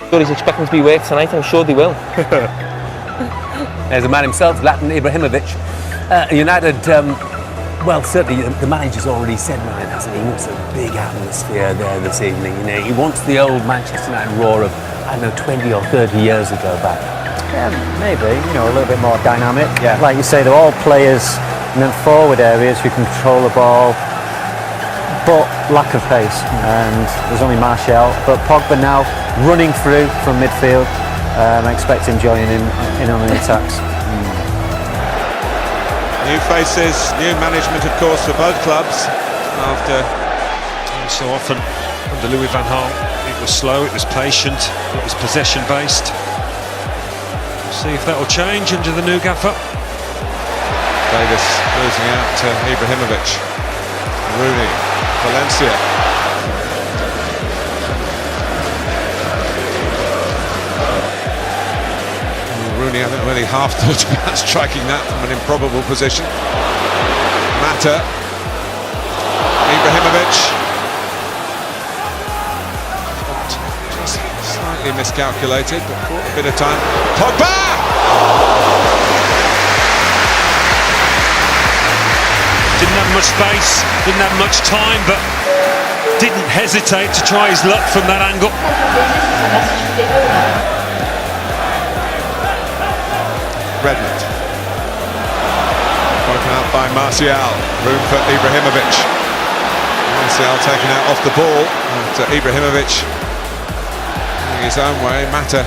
Sure, he's expecting to be worked tonight. I'm sure they will. There's the man himself, Zlatan Ibrahimovic. United, well, certainly the manager's already said, Ryan, hasn't he? He wants a big atmosphere there this evening. You know, he wants the old Manchester United roar of, I don't know, 20 or 30 years ago back. Yeah, maybe, you know, a little bit more dynamic. Yeah. Like you say, they're all players in the forward areas who control the ball, but lack of pace. And there's only Martial, but Pogba now running through from midfield. I expect him joining in on the attacks. New faces, new management, of course, for both clubs. After so often under Louis van Gaal, it was slow, it was patient, it was possession-based. We'll see if that will change under the new gaffer. Davis losing out to Ibrahimovic. Rooney, Valencia. Rooney, I haven't really half thought about striking that from an improbable position. Mata, Ibrahimovic. Just slightly miscalculated, but caught a bit of time. Pogba! Didn't have much space, didn't have much time, but didn't hesitate to try his luck from that angle. Redmond. Broken out by Martial. Room for Ibrahimovic. Martial taken out off the ball. And Ibrahimovic going his own way. Mata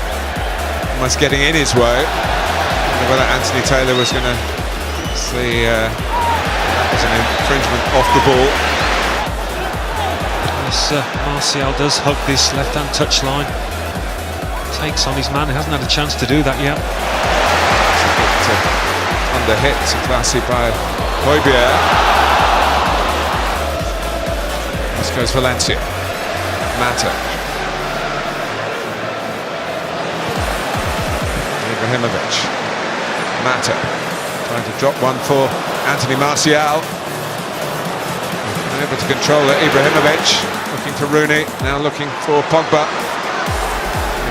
almost getting in his way. I don't know whether Anthony Taylor was going to see that was an infringement off the ball. Yes, Martial does hug this left-hand touchline. Takes on his man. He hasn't had a chance to do that yet. Under hit, classy by Højbjerg. This goes Valencia. Mata. Ibrahimovic. Mata. Trying to drop one for Anthony Martial. Unable to control it. Ibrahimovic. Looking for Rooney. Now looking for Pogba.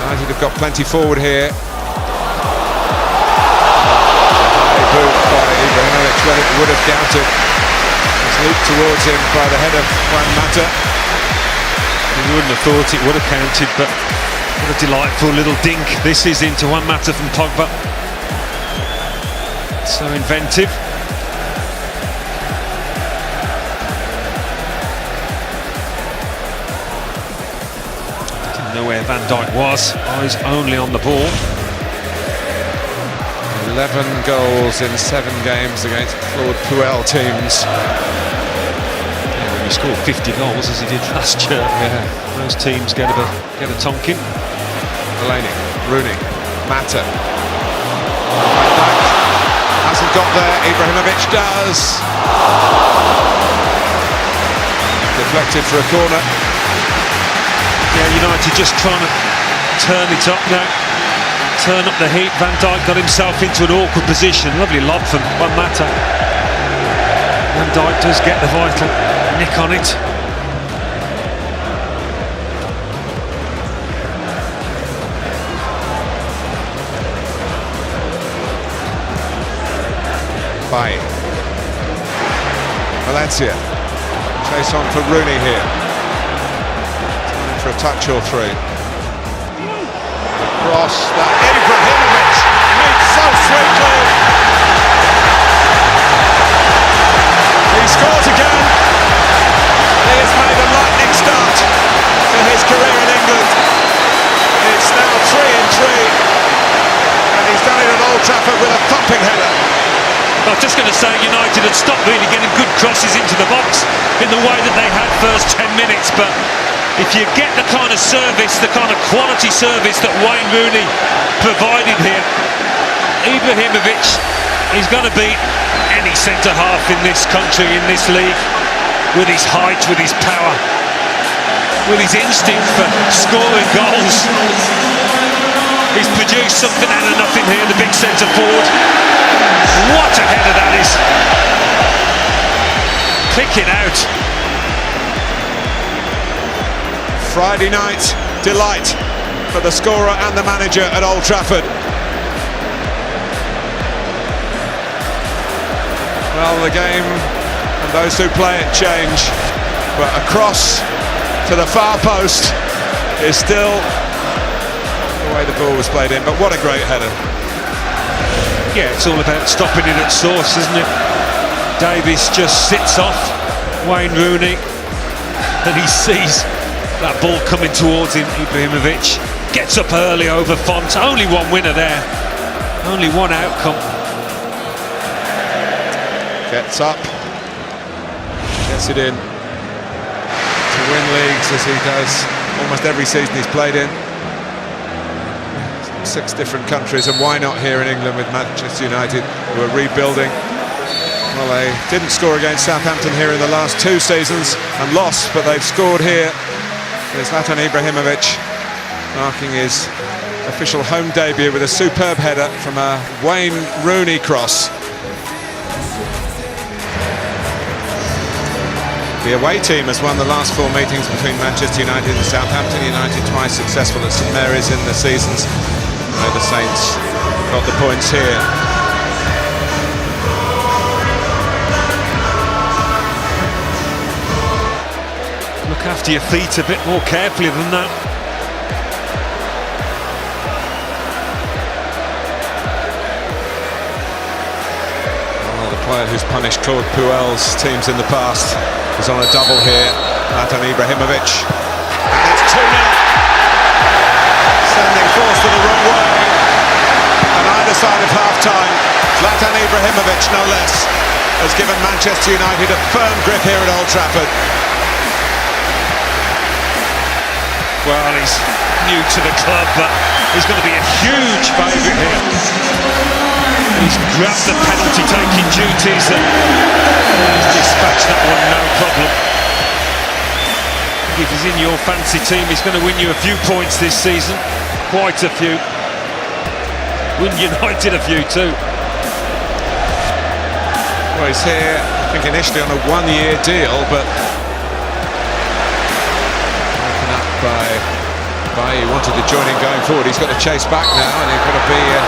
United have got plenty forward here. By Ibrahimovic, well, it would have counted. It's looped towards him by the head of Juan Mata. You wouldn't have thought it would have counted, but what a delightful little dink this is into Juan Mata from Pogba. So inventive. Didn't know where Van Dijk was. Eyes only on the ball. 11 goals in 7 games against Claude Puel teams. Yeah, when you score 50 goals as he did last year, most teams get a tonkin. Delaney, Rooney, Mata. Van Dijk hasn't got there. Ibrahimovic does. Deflected for a corner. Yeah, United just trying to turn it up now. Turn up the heat. Van Dijk got himself into an awkward position. Lovely lob from Juan Mata. Van Dijk does get the vital nick on it. By Valencia. Chase on for Rooney here. Time for a touch or three. Cross that Ibrahimovic meets so sweetly. He scores again. He has made a lightning start to his career in England. It's now 3-3, and he's done it at Old Trafford with a thumping header. I was just going to say United had stopped really getting good crosses into the box in the way that they had first 10 minutes, but if you get the kind of service, the kind of quality service that Wayne Rooney provided here, Ibrahimovic is going to beat any centre-half in this country, in this league, with his height, with his power, with his instinct for scoring goals. He's produced something out of nothing here, the big centre-forward. What a header that is! Picking out. Friday night delight for the scorer and the manager at Old Trafford. Well, the game and those who play it change, but a cross to the far post is still the way the ball was played in, but what a great header. Yeah, it's all about stopping it at source, isn't it? Davies just sits off Wayne Rooney and he sees that ball coming towards him. Ibrahimovic gets up early over Font. Only one winner there, only one outcome. Gets up, gets it in to win leagues as he does almost every season he's played in. 6 different countries, and why not here in England with Manchester United, who are rebuilding. Well, they didn't score against Southampton here in the last 2 seasons and lost, but they've scored here. There's Zlatan Ibrahimovic marking his official home debut with a superb header from a Wayne Rooney cross. The away team has won the last 4 meetings between Manchester United and Southampton. United twice successful at St Mary's in the seasons. The Saints got the points here. Look after your feet a bit more carefully than that. Well, the player who's punished Claude Puel's teams in the past is on a double here. Zlatan Ibrahimovic, and it's 2-0. Sending force to the wrong way, and either side of half-time, Zlatan Ibrahimovic, no less, has given Manchester United a firm grip here at Old Trafford. Well, he's new to the club, but he's going to be a huge favourite here. He's grabbed the penalty-taking duties and he's dispatched that one, no problem. If he's in your fancy team, he's going to win you a few points this season. Quite a few. Win United a few too. Well, he's here, I think initially on a 1-year deal, but broken up by he wanted to join in going forward. He's got to chase back now, and he's got to be in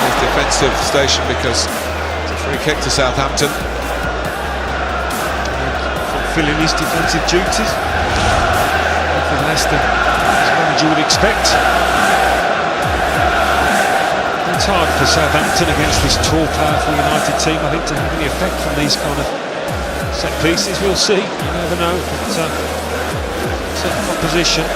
his defensive station because it's a free kick to Southampton. Fulfilling his defensive duties. Nothing less than as manager would expect. It's hard for Southampton against this tall, powerful United team, I think, to have any effect from these kind of set pieces. We'll see, you never know, but certain opposition.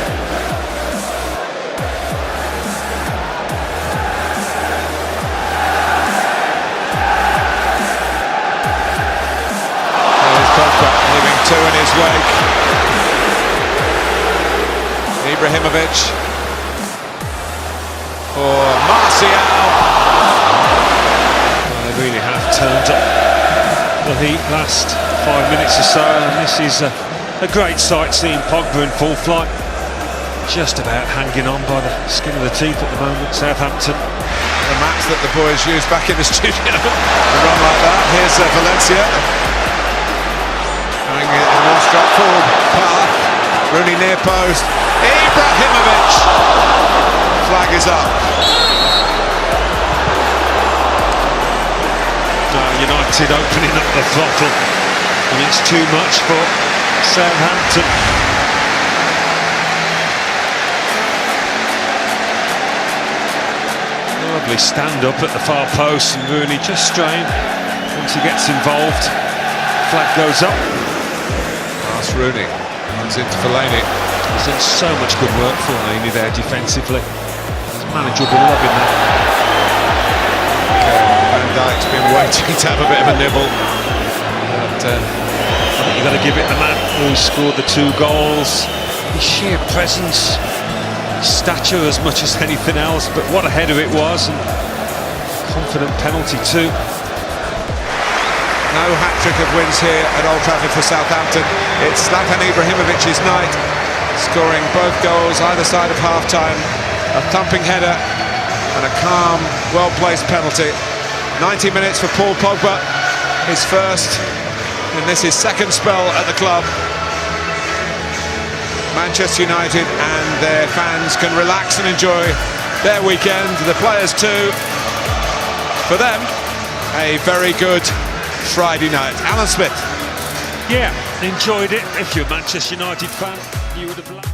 There's Pogba leaving 2 in his wake. Ibrahimovic for Martial. Well, they really have turned up the heat last 5 minutes or so, and this is a great sight seeing Pogba in full flight. Just about hanging on by the skin of the teeth at the moment, Southampton. The mats that the boys used back in the studio to run like that. Here's Valencia. Going in a more straightforward path. Rooney near post. Ibrahimovic. Flag is up. United opening up the throttle, and it's too much for Southampton. Lovely stand up at the far post, and Rooney just straying. Once he gets involved, flag goes up. Pass Rooney. Runs into Fellaini. He's done so much good work for Fellaini there defensively. His manager will be loving that. Van Dijk's been waiting to have a bit of a nibble. But you've got to give it the man who scored the 2 goals. His sheer presence, his stature as much as anything else, but what a header it was, and confident penalty too. No hat-trick of wins here at Old Trafford for Southampton. It's Zlatan Ibrahimovic's night, scoring both goals either side of half-time. A thumping header and a calm, well-placed penalty. 90 minutes for Paul Pogba, his first, and this is second spell at the club. Manchester United and their fans can relax and enjoy their weekend. The players too. For them, a very good Friday night. Alan Smith. Yeah, enjoyed it. If you're a Manchester United fan, you would have loved it.